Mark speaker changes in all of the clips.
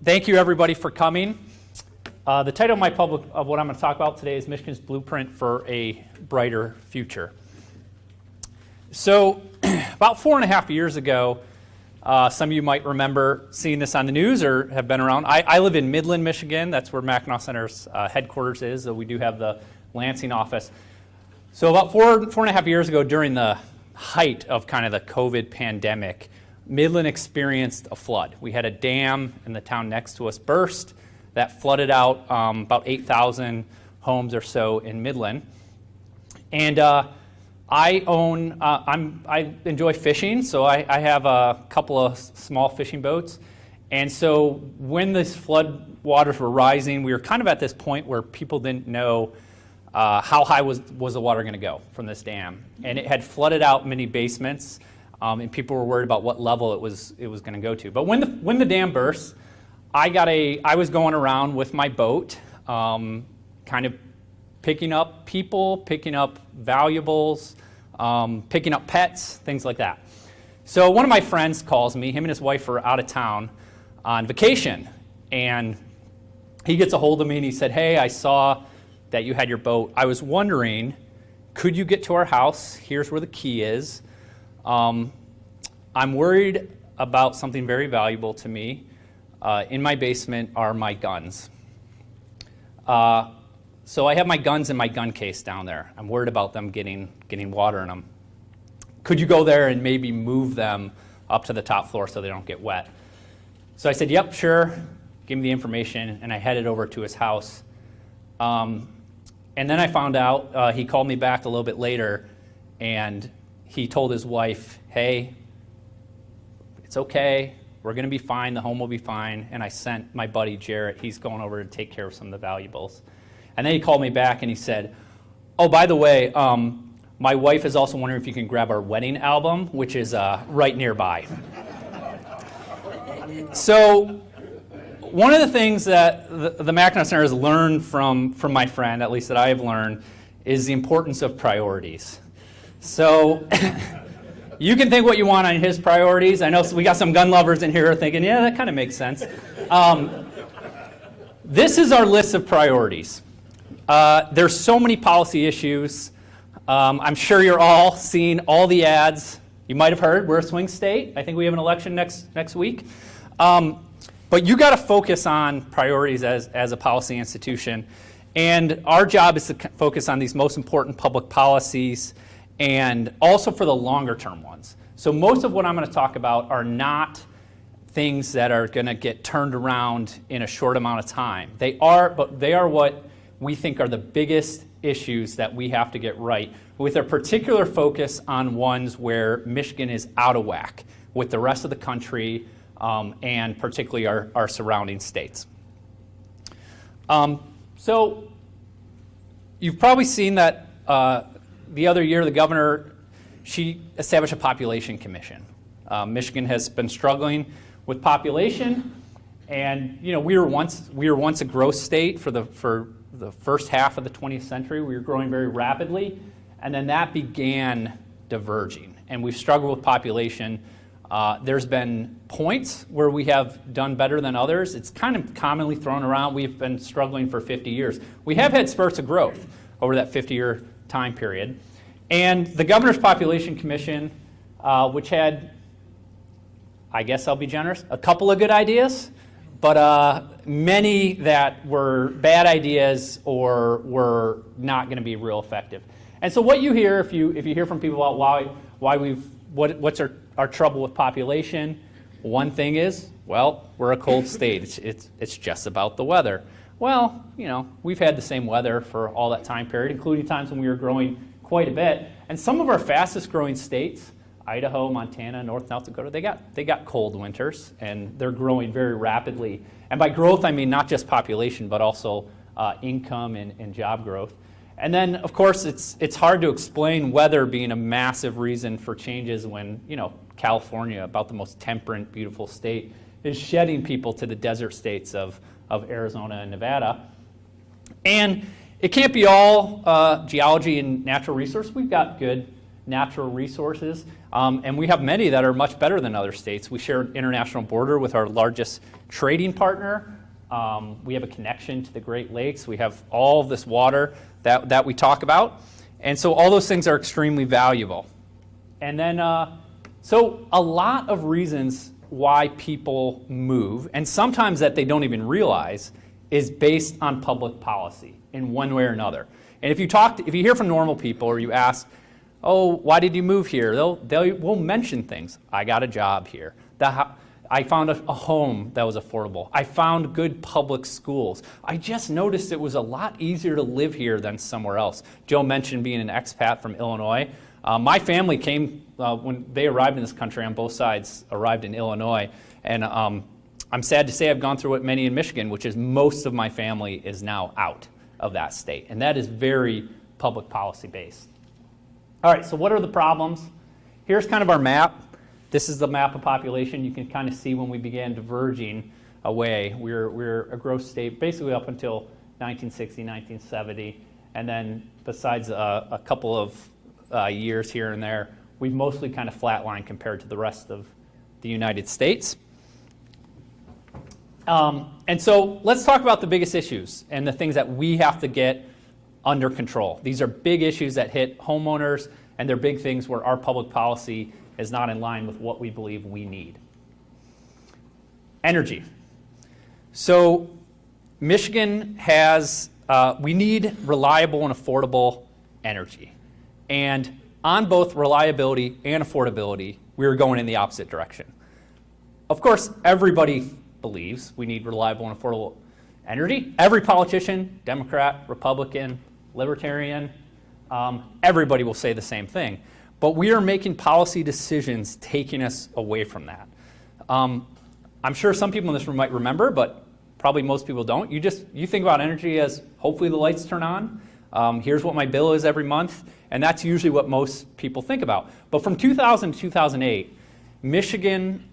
Speaker 1: Thank you, everybody, for coming. The title of what I'm going to talk about today is Michigan's Blueprint for a Brighter Future. So, about 4.5 years ago, some of you might remember seeing this on the news or have been around. I live in Midland, Michigan. That's where Mackinac Center's headquarters is, so we do have the Lansing office. So about 4.5 years ago, during the height of kind of the COVID pandemic, Midland experienced a flood. We had a dam in the town next to us burst that flooded out about 8,000 homes or so in Midland. And I enjoy fishing, so I have a couple of small fishing boats. And so when these flood waters were rising, we were kind of at this point where people didn't know how high was the water going to go from this dam. And it had flooded out many basements, and people were worried about what level it was going to go to. But when the dam burst, I was going around with my boat, kind of picking up people, picking up valuables, picking up pets, things like that. So one of my friends calls me. Him and his wife are out of town on vacation, and he gets a hold of me and he said, "Hey, I saw that you had your boat. I was wondering, could you get to our house? Here's where the key is. I'm worried about something very valuable to me. In my basement are my guns. So I have my guns in my gun case down there. I'm worried about them getting water in them. Could you go there and maybe move them up to the top floor so they don't get wet?" So I said, "Yep, sure." Give me the information, and I headed over to his house. And then I found out, he called me back a little bit later, and he told his wife, "Hey, it's okay. We're going to be fine. The home will be fine." And I sent my buddy Jarrett. He's going over to take care of some of the valuables. And then he called me back and he said, "Oh, by the way, my wife is also wondering if you can grab our wedding album, which is right nearby." So one of the things that the Mackinac Center has learned from my friend, at least that I have learned, is the importance of priorities. So you can think what you want on his priorities. I know we got some gun lovers in here thinking, yeah, that kind of makes sense. This is our list of priorities. There's so many policy issues. I'm sure you're all seeing all the ads. You might have heard we're a swing state. I think we have an election next week. But you got to focus on priorities as a policy institution. And our job is to focus on these most important public policies and also for the longer term ones. So most of what I'm going to talk about are not things that are going to get turned around in a short amount of time. They are what we think are the biggest issues that we have to get right, with a particular focus on ones where Michigan is out of whack with the rest of the country, and particularly our surrounding states. So you've probably seen that the other year the governor, she established a population commission. Michigan has been struggling with population, and we were once a growth state for the first half of the 20th century. We were growing very rapidly, and then that began diverging, and we've struggled with population. There's been points where we have done better than others. It's kind of commonly thrown around. We've been struggling for 50 years. We have had spurts of growth over that 50-year time period. And the Governor's Population Commission, which had, I guess I'll be generous, a couple of good ideas, but many that were bad ideas or were not going to be real effective. And so what you hear, if you hear from people about what's our trouble with population, one thing is, well, we're a cold state. It's just about the weather. Well, we've had the same weather for all that time period, including times when we were growing quite a bit. And some of our fastest growing states, Idaho, Montana, North Dakota, they got cold winters, and they're growing very rapidly. And by growth, I mean not just population, but also income and job growth. And then, of course, it's hard to explain weather being a massive reason for changes when, California, about the most temperate, beautiful state, is shedding people to the desert states of Arizona and Nevada. And it can't be all geology and natural resource. We've got good natural resources, and we have many that are much better than other states. We share an international border with our largest trading partner. We have a connection to the Great Lakes. We have all of this water that we talk about. And so all those things are extremely valuable. And then, so a lot of reasons why people move, and sometimes that they don't even realize, is based on public policy in one way or another. And if you hear from normal people or you ask, oh, why did you move here? They will mention things. I got a job here. I found a home that was affordable. I found good public schools. I just noticed it was a lot easier to live here than somewhere else. Joe mentioned being an expat from Illinois. My family came, when they arrived in this country, on both sides arrived in Illinois. And I'm sad to say I've gone through what many in Michigan, which is most of my family is now out of that state. And that is very public policy based. All right, so what are the problems? Here's kind of our map. This is the map of population. You can kind of see when we began diverging away. We're a growth state basically up until 1960, 1970. And then besides a couple of years here and there, we've mostly kind of flatlined compared to the rest of the United States. And so let's talk about the biggest issues and the things that we have to get under control. These are big issues that hit homeowners, and they're big things where our public policy is not in line with what we believe we need. Energy. So Michigan has, we need reliable and affordable energy. And on both reliability and affordability, we're going in the opposite direction. Of course, everybody believes we need reliable and affordable energy. Every politician, Democrat, Republican, Libertarian, everybody will say the same thing. But we are making policy decisions taking us away from that. I'm sure some people in this room might remember, but probably most people don't. You think about energy as hopefully the lights turn on. Here's what my bill is every month. And that's usually what most people think about. But from 2000 to 2008, Michigan,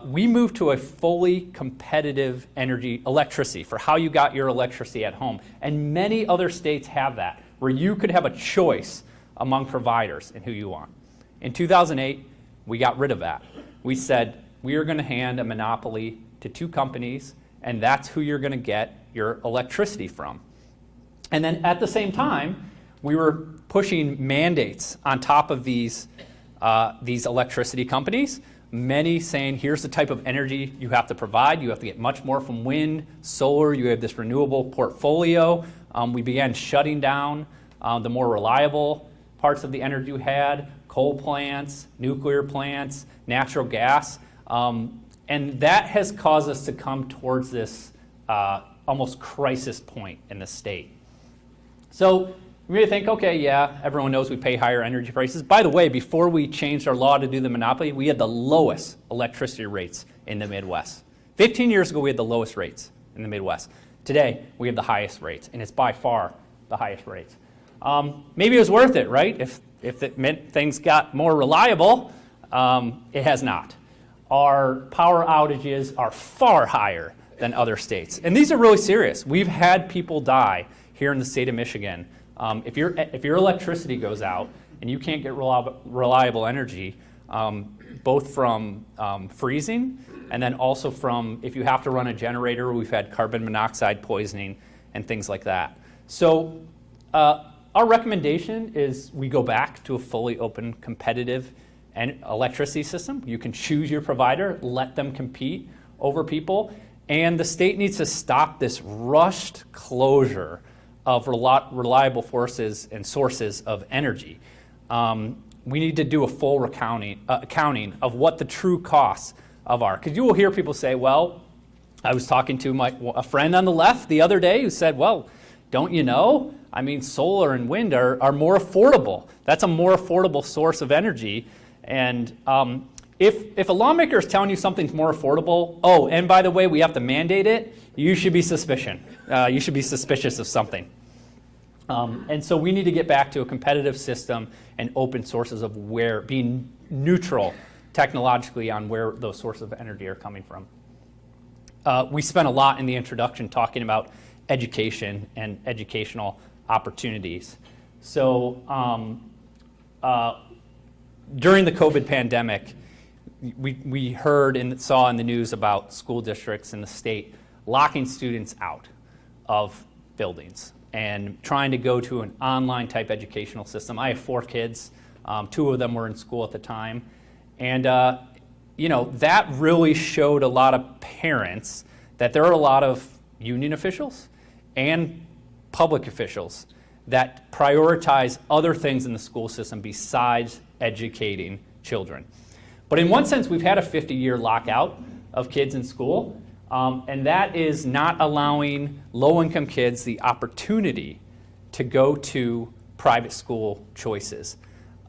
Speaker 1: we moved to a fully competitive electricity for how you got your electricity at home. And many other states have that, where you could have a choice among providers and who you want. In 2008, we got rid of that. We said, we are going to hand a monopoly to two companies, and that's who you're going to get your electricity from. And then at the same time, we were pushing mandates on top of these electricity companies, many saying, here's the type of energy you have to provide. You have to get much more from wind, solar. You have this renewable portfolio. We began shutting down the more reliable parts of the energy we had, coal plants, nuclear plants, natural gas. And that has caused us to come towards this almost crisis point in the state. So you may think, okay, yeah, everyone knows we pay higher energy prices. By the way, before we changed our law to do the monopoly, we had the lowest electricity rates in the Midwest. 15 years ago, we had the lowest rates in the Midwest. Today, we have the highest rates, and it's by far the highest rates. Maybe it was worth it, right? If it meant things got more reliable, it has not. Our power outages are far higher than other states. And these are really serious. We've had people die here in the state of Michigan. If your electricity goes out and you can't get reliable energy, both from freezing and then also from if you have to run a generator, we've had carbon monoxide poisoning and things like that. So our recommendation is we go back to a fully open, competitive electricity system. You can choose your provider, let them compete over people, and the state needs to stop this rushed closure of reliable forces and sources of energy. We need to do a full accounting of what the true costs of are. Because you will hear people say, well, I was talking to a friend on the left the other day who said, well, don't you know? I mean, solar and wind are more affordable. That's a more affordable source of energy. And if a lawmaker is telling you something's more affordable, oh, and by the way, we have to mandate it, you should be suspicious. You should be suspicious of something. And so we need to get back to a competitive system and open sources of being neutral technologically on where those sources of energy are coming from. We spent a lot in the introduction talking about education and educational opportunities. So during the COVID pandemic, we heard and saw in the news about school districts in the state locking students out of buildings and trying to go to an online type educational system. I have 4 kids. 2 of them were in school at the time. And that really showed a lot of parents that there are a lot of union officials and public officials that prioritize other things in the school system besides educating children. But in one sense, we've had a 50-year lockout of kids in school, and that is not allowing low-income kids the opportunity to go to private school choices.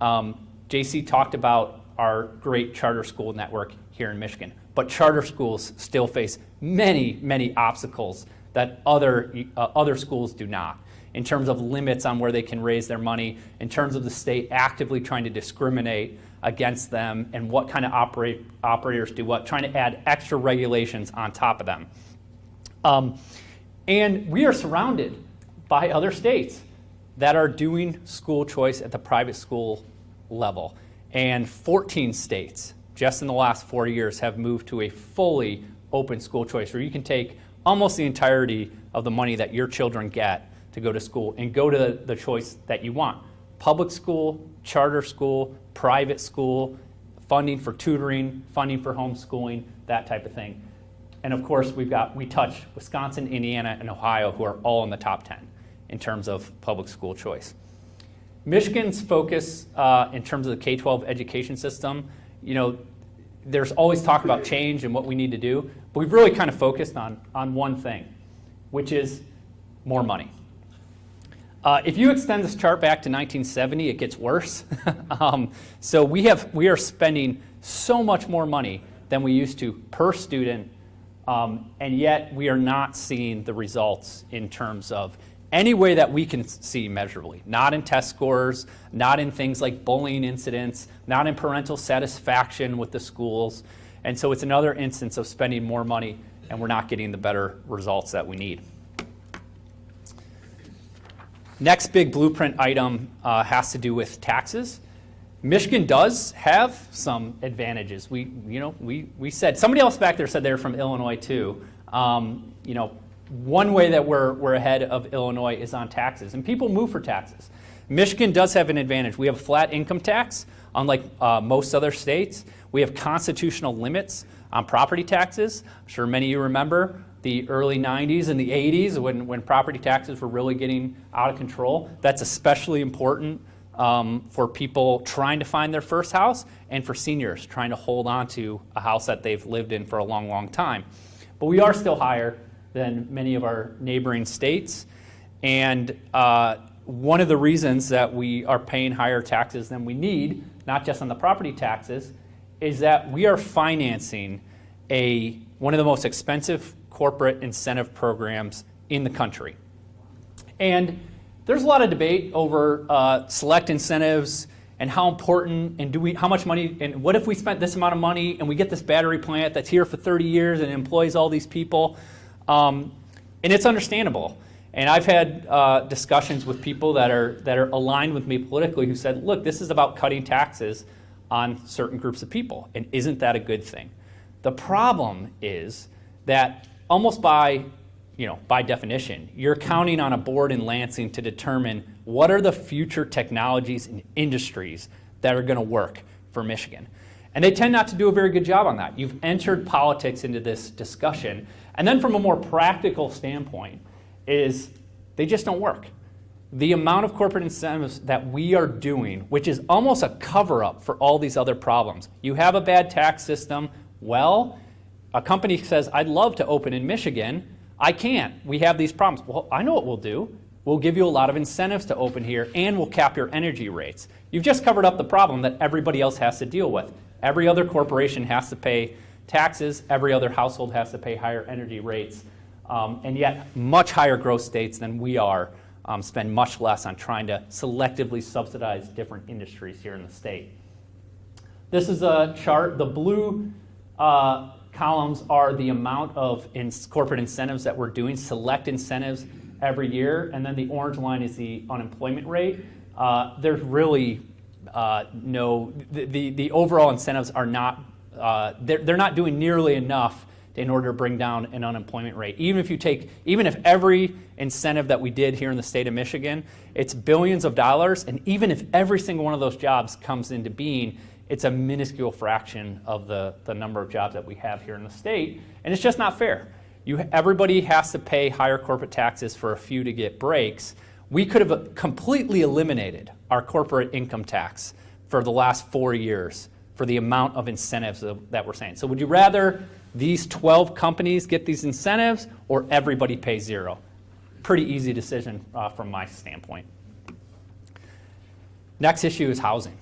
Speaker 1: JC talked about our great charter school network here in Michigan, but charter schools still face many, many obstacles that other schools do not, in terms of limits on where they can raise their money, in terms of the state actively trying to discriminate against them and what kind of operators do what, trying to add extra regulations on top of them. And we are surrounded by other states that are doing school choice at the private school level. And 14 states, just in the last 4 years, have moved to a fully open school choice where you can take almost the entirety of the money that your children get to go to school and go to the choice that you want. Public school, charter school, private school, funding for tutoring, funding for homeschooling, that type of thing. And of course, we touch Wisconsin, Indiana, and Ohio, who are all in the top 10 in terms of public school choice. Michigan's focus in terms of the K-12 education system, there's always talk about change and what we need to do, but we've really kind of focused on one thing, which is more money. If you extend this chart back to 1970, it gets worse. So we are spending so much more money than we used to per student, and yet we are not seeing the results in terms of any way that we can see measurably. Not in test scores, not in things like bullying incidents, not in parental satisfaction with the schools. And so it's another instance of spending more money and we're not getting the better results that we need. Next big blueprint item has to do with taxes. Michigan does have some advantages. We said, somebody else back there said they were from Illinois too. One way that we're ahead of Illinois is on taxes, and people move for taxes. Michigan does have an advantage. We have a flat income tax, unlike most other states. We have constitutional limits on property taxes. I'm sure many of you remember the early 90s and the 80s when property taxes were really getting out of control. That's especially important for people trying to find their first house and for seniors trying to hold on to a house that they've lived in for a long, long time. But we are still higher than many of our neighboring states. And one of the reasons that we are paying higher taxes than we need, not just on the property taxes, is that we are financing one of the most expensive corporate incentive programs in the country. And there's a lot of debate over select incentives and how important and how much money, and what if we spent this amount of money and we get this battery plant that's here for 30 years and employs all these people. And it's understandable. And I've had discussions with people that are aligned with me politically who said, look, this is about cutting taxes on certain groups of people, and isn't that a good thing? The problem is that almost by definition, you're counting on a board in Lansing to determine what are the future technologies and industries that are going to work for Michigan. And they tend not to do a very good job on that. You've entered politics into this discussion. And then from a more practical standpoint is they just don't work. The amount of corporate incentives that we are doing, which is almost a cover-up for all these other problems. You have a bad tax system. Well, a company says, I'd love to open in Michigan. I can't. We have these problems. Well, I know what we'll do. We'll give you a lot of incentives to open here, and we'll cap your energy rates. You've just covered up the problem that everybody else has to deal with. Every other corporation has to pay taxes. Every other household has to pay higher energy rates. And yet, much higher growth states than we are spend much less on trying to selectively subsidize different industries here in the state. This is a chart. The blue columns are the amount of corporate incentives that we're doing, select incentives every year, and then the orange line is the unemployment rate. There's really no, the overall incentives are not, they're not doing nearly enough in order to bring down an unemployment rate. Even if every incentive that we did here in the state of Michigan, it's billions of dollars, and even if every single one of those jobs comes into being, it's a minuscule fraction of the number of jobs that we have here in the state, and it's just not fair. Everybody has to pay higher corporate taxes for a few to get breaks. We could have completely eliminated our corporate income tax for the last 4 years for the amount of incentives that we're saying. So would you rather these 12 companies get these incentives or everybody pay zero? Pretty easy decision from my standpoint. Next issue is housing.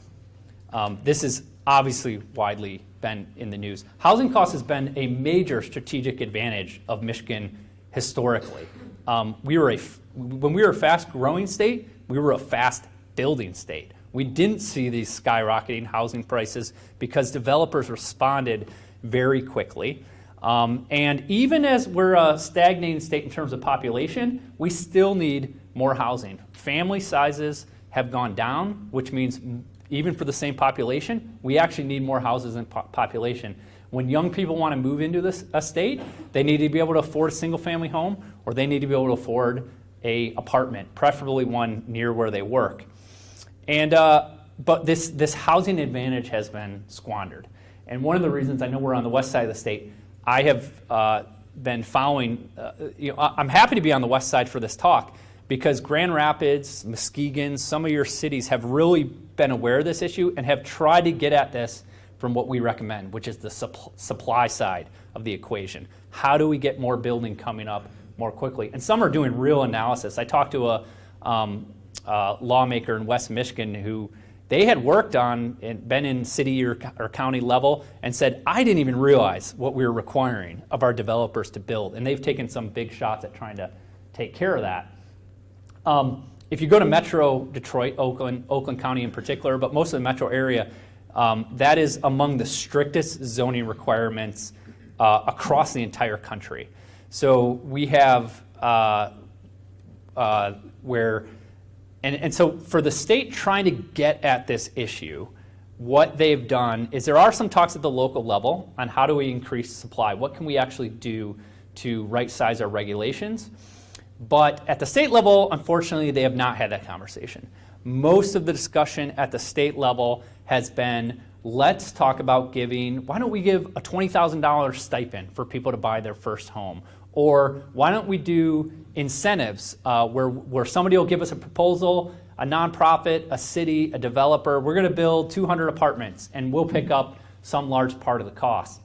Speaker 1: This has obviously widely been in the news. Housing costs has been a major strategic advantage of Michigan historically. When we were a fast-growing state, we were a fast-building state. We didn't see these skyrocketing housing prices because developers responded very quickly. And even as we're a stagnating state in terms of population, we still need more housing. Family sizes have gone down, which means even for the same population, we actually need more houses in population. When young people want to move into a state, they need to be able to afford a single-family home, or they need to be able to afford an apartment, preferably one near where they work. And but this housing advantage has been squandered. And one of the reasons, I know we're on the west side of the state, I have been following, I'm happy to be on the west side for this talk because Grand Rapids, Muskegon, some of your cities have really been aware of this issue and have tried to get at this from what we recommend, which is the supply side of the equation. How do we get more building coming up more quickly? And some are doing real analysis. I talked to a lawmaker in West Michigan who they had worked on and been in city or county level and said, I didn't even realize what we were requiring of our developers to build. And they've taken some big shots at trying to take care of that. If you go to Metro Detroit, Oakland County in particular, but most of the metro area, that is among the strictest zoning requirements across the entire country. So we have And so for the state trying to get at this issue, what they've done is there are some talks at the local level on how do we increase supply. What can we actually do to right-size our regulations? But at the state level, unfortunately, they have not had that conversation. Most of the discussion at the state level has been, let's talk about why don't we give a $20,000 stipend for people to buy their first home? Or why don't we do incentives where somebody will give us a proposal, a nonprofit, a city, a developer, we're going to build 200 apartments and we'll pick up some large part of the cost.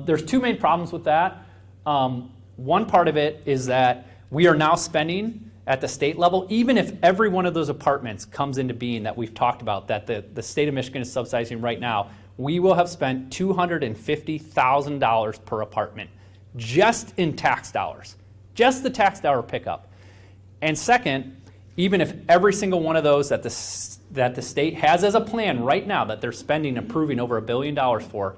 Speaker 1: There's two main problems with that. One part of it is that we are now spending at the state level, even if every one of those apartments comes into being that we've talked about, that the state of Michigan is subsidizing right now, we will have spent $250,000 per apartment just in tax dollars, just the tax dollar pickup. And second, even if every single one of those that the state has as a plan right now that they're spending, approving over $1 billion for,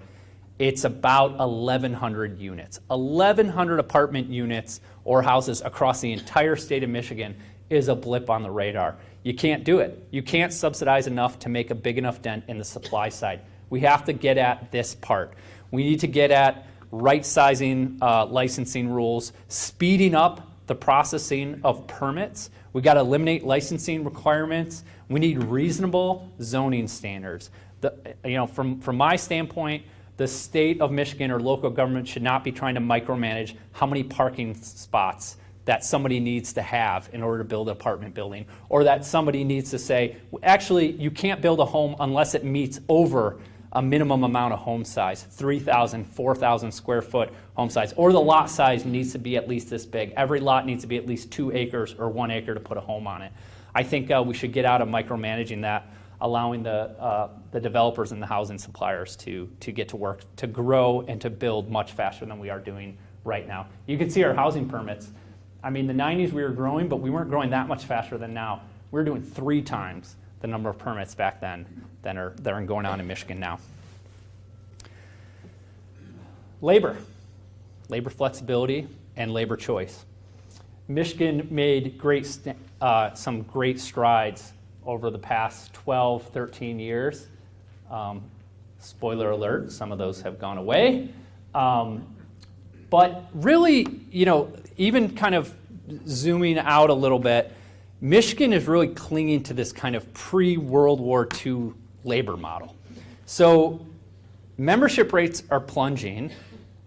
Speaker 1: it's about 1,100 units. 1,100 apartment units or houses across the entire state of Michigan is a blip on the radar. You can't do it. You can't subsidize enough to make a big enough dent in the supply side. We have to get at this part. We need to get at right-sizing licensing rules, speeding up the processing of permits. We got to eliminate licensing requirements. We need reasonable zoning standards. From my standpoint, the state of Michigan or local government should not be trying to micromanage how many parking spots that somebody needs to have in order to build an apartment building, or that somebody needs to say, actually, you can't build a home unless it meets over a minimum amount of home size, 3,000, 4,000 square foot home size, or the lot size needs to be at least this big. Every lot needs to be at least 2 acres or 1 acre to put a home on it. I think we should get out of micromanaging that, allowing the developers and the housing suppliers to get to work, to grow and to build much faster than we are doing right now. You can see our housing permits. I mean, the 90s we were growing, but we weren't growing that much faster than now. We're doing 3 times the number of permits back then that are going on in Michigan now. Labor flexibility, and labor choice. Michigan made some great strides over the past 12, 13 years. Spoiler alert, some of those have gone away. But really, even kind of zooming out a little bit, Michigan is really clinging to this kind of pre-World War II labor model. So membership rates are plunging,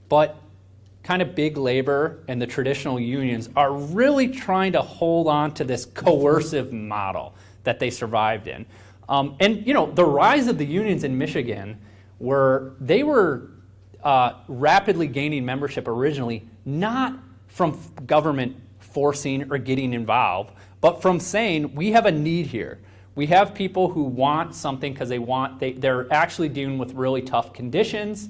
Speaker 1: but kind of big labor and the traditional unions are really trying to hold on to this coercive model that they survived in. And the rise of the unions in Michigan were rapidly gaining membership originally, not from government forcing or getting involved, but from saying, we have a need here. We have people who want something because they're actually dealing with really tough conditions.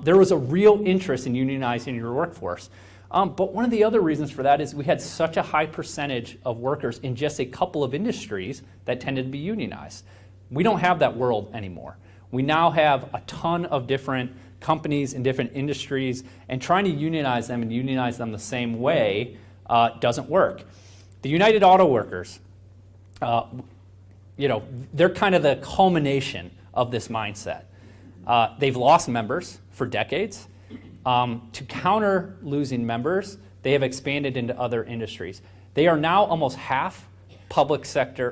Speaker 1: There was a real interest in unionizing your workforce. But one of the other reasons for that is we had such a high percentage of workers in just a couple of industries that tended to be unionized. We don't have that world anymore. We now have a ton of different companies in different industries, and trying to unionize them and unionize them the same way doesn't work. The United Auto Workers, they're kind of the culmination of this mindset. They've lost members for decades. To counter losing members, they have expanded into other industries. They are now almost half public sector,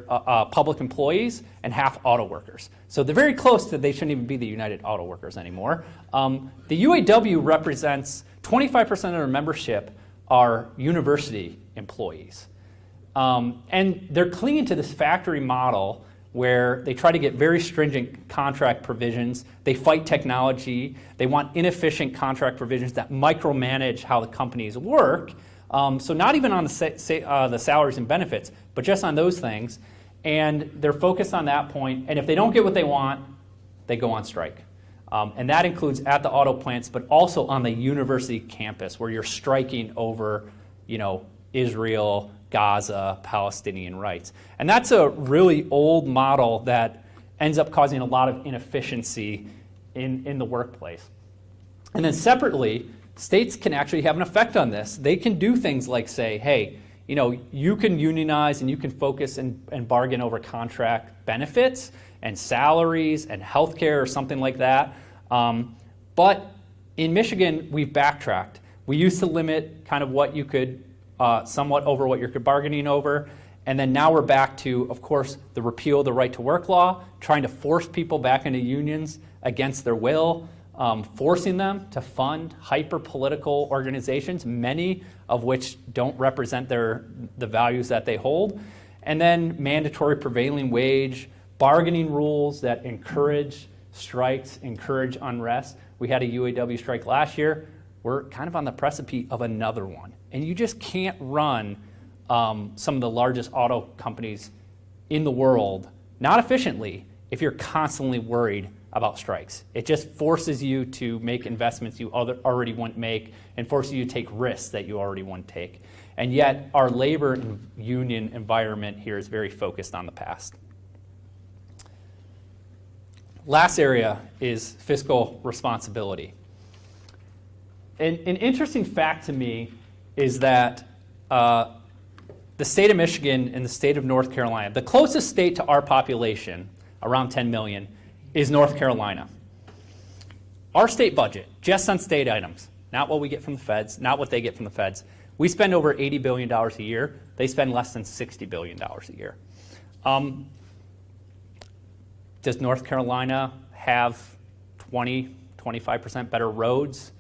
Speaker 1: public employees and half auto workers. So they're very close to, they shouldn't even be the United Auto Workers anymore. The UAW represents 25% of their membership are university employees. And they're clinging to this factory model where they try to get very stringent contract provisions. They fight technology. They want inefficient contract provisions that micromanage how the companies work. So not even on the salaries and benefits, but just on those things. And they're focused on that point. And if they don't get what they want, they go on strike. And that includes at the auto plants, but also on the university campus where you're striking over, Israel, Gaza, Palestinian rights. And that's a really old model that ends up causing a lot of inefficiency in the workplace. And then separately, states can actually have an effect on this. They can do things like say, hey, you can unionize and you can focus and bargain over contract benefits and salaries and health care or something like that. But in Michigan, we've backtracked. We used to limit kind of what you could somewhat over what you're bargaining over. And then now we're back to, of course, the repeal of the right to work law, trying to force people back into unions against their will, forcing them to fund hyper-political organizations, many of which don't represent the values that they hold. And then mandatory prevailing wage, bargaining rules that encourage strikes, encourage unrest. We had a UAW strike last year. We're kind of on the precipice of another one. And you just can't run some of the largest auto companies in the world, not efficiently, if you're constantly worried about strikes. It just forces you to make investments you already wouldn't make and forces you to take risks that you already wouldn't take. And yet our labor and union environment here is very focused on the past. Last area is fiscal responsibility. An interesting fact to me is that the state of Michigan and the state of North Carolina, the closest state to our population, around 10 million, is North Carolina. Our state budget, just on state items, not what we get from the feds, not what they get from the feds, we spend over $80 billion a year. They spend less than $60 billion a year. Does North Carolina have 20, 25% better roads,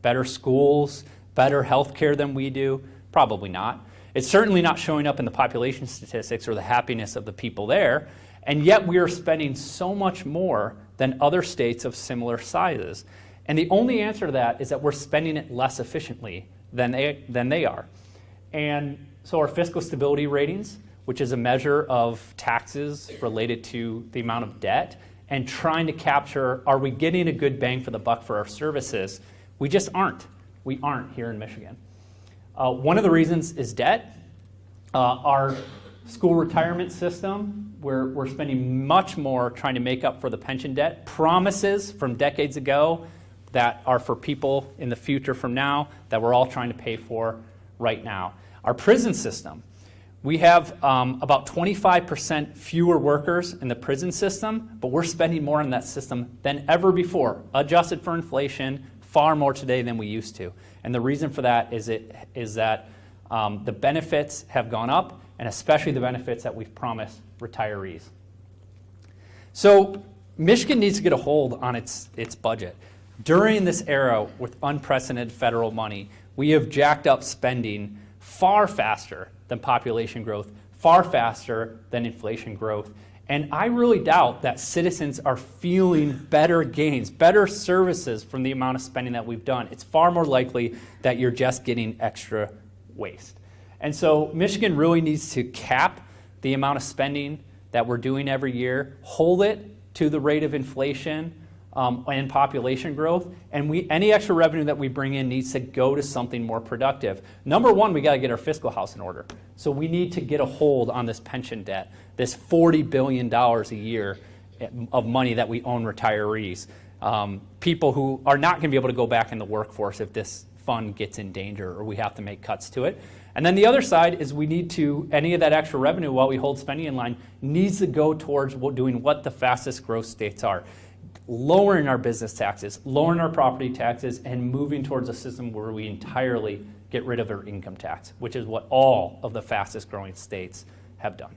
Speaker 1: better schools, better health care than we do? Probably not. It's certainly not showing up in the population statistics or the happiness of the people there, and yet we are spending so much more than other states of similar sizes. And the only answer to that is that we're spending it less efficiently than they are. And so our fiscal stability ratings, which is a measure of taxes related to the amount of debt, and trying to capture, are we getting a good bang for the buck for our services? We just aren't. We aren't here in Michigan. One of the reasons is debt. Our school retirement system, we're spending much more trying to make up for the pension debt. Promises from decades ago that are for people in the future from now that we're all trying to pay for right now. Our prison system. We have about 25% fewer workers in the prison system, but we're spending more on that system than ever before, adjusted for inflation, far more today than we used to. And the reason for that is that the benefits have gone up, and especially the benefits that we've promised retirees. So Michigan needs to get a hold on its budget. During this era with unprecedented federal money, we have jacked up spending far faster than population growth, far faster than inflation growth. And I really doubt that citizens are feeling better gains, better services from the amount of spending that we've done. It's far more likely that you're just getting extra waste. And so Michigan really needs to cap the amount of spending that we're doing every year, hold it to the rate of inflation and population growth, and any extra revenue that we bring in needs to go to something more productive. Number one, we got to get our fiscal house in order. So we need to get a hold on this pension debt, this $40 billion a year of money that we own retirees, people who are not going to be able to go back in the workforce if this fund gets in danger or we have to make cuts to it. And then the other side is we need to, any of that extra revenue while we hold spending in line needs to go towards doing what the fastest growth states are. Lowering our business taxes, lowering our property taxes, and moving towards a system where we entirely get rid of our income tax, which is what all of the fastest growing states have done.